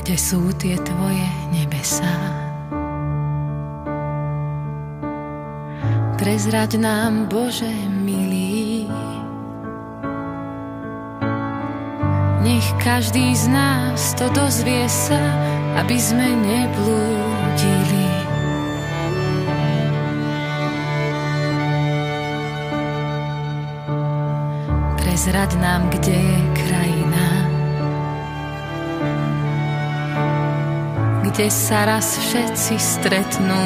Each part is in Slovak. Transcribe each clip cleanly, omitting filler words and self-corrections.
kde sú tie tvoje nebesá. Prezraď nám, Bože milý, nech každý z nás to dozvie sa, aby sme neblúdili. Prezraď nám, kde je krajina, kde sa raz všetci stretnú.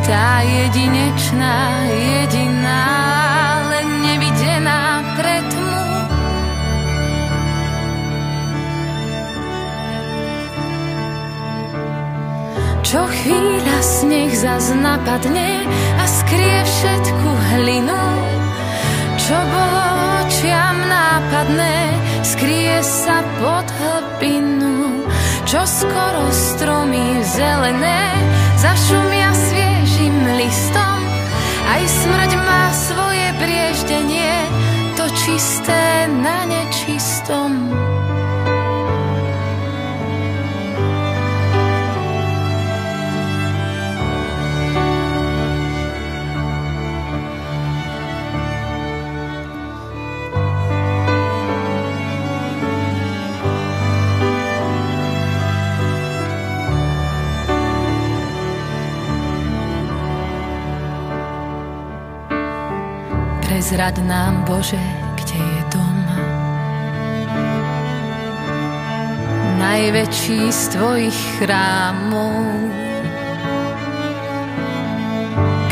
Tá jedinečná, jediná, len nevidená pre tmu. Čo chvíľa sneh zas napadne a skrie všetku hlinu. Čo bolo očiam nápadné, skrie sa pod hlbinu. Čo skoro stromy zelené zašumia sviežim listom. Aj smrť má svoje brieždenie, to čisté na nečistom. Prezraď nám, Bože, kde je dom, najväčší z tvojich chrámov,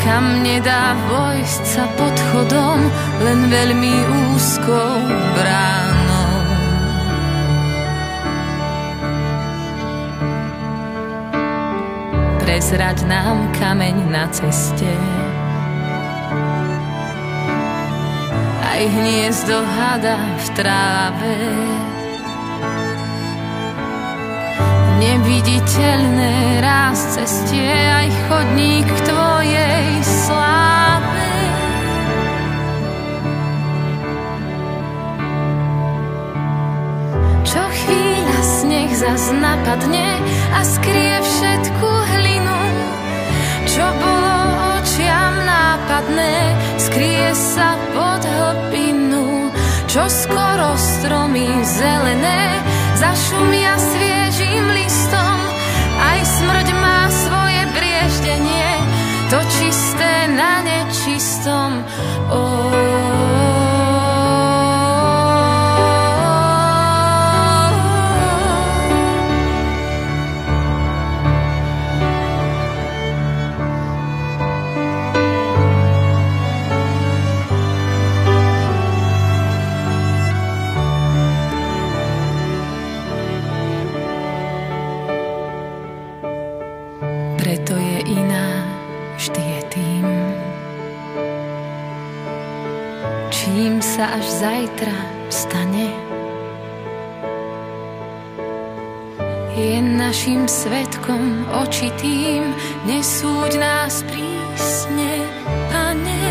kam nedá vojsť sa pod chodom, len veľmi úzkou bránou. Prezraď nám kameň na ceste, aj hniezdo hada v tráve, neviditeľné ráz cestie, aj chodník k tvojej sláve. Čo chvíľa sneh zas napadne a skrie všetku hlinu. Čo bolo očiam nápadné, skrie sa pod hlbinu. Čo skoro stromy zelené zašumia sviežim listom. Aj smrť má svoje brieždenie, to čisté na nečistom. Preto je iná, vždy je tým, čím sa až zajtra stane. Je našim svedkom očitým, nesúď nás prísne, Pane.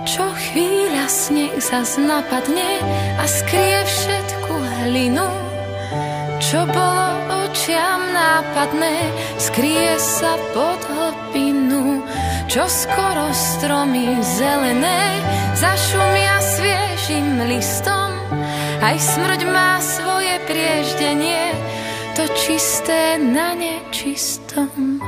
Čo chvíľa sneh zas napadne a skrie všetku hlinu. Čo bolo očiam nápadné, skrie sa pod hlbinu. Čo skoro stromy zelené zašumia sviežim listom. Aj smrť má svoje prieždenie, to čisté na nečistom.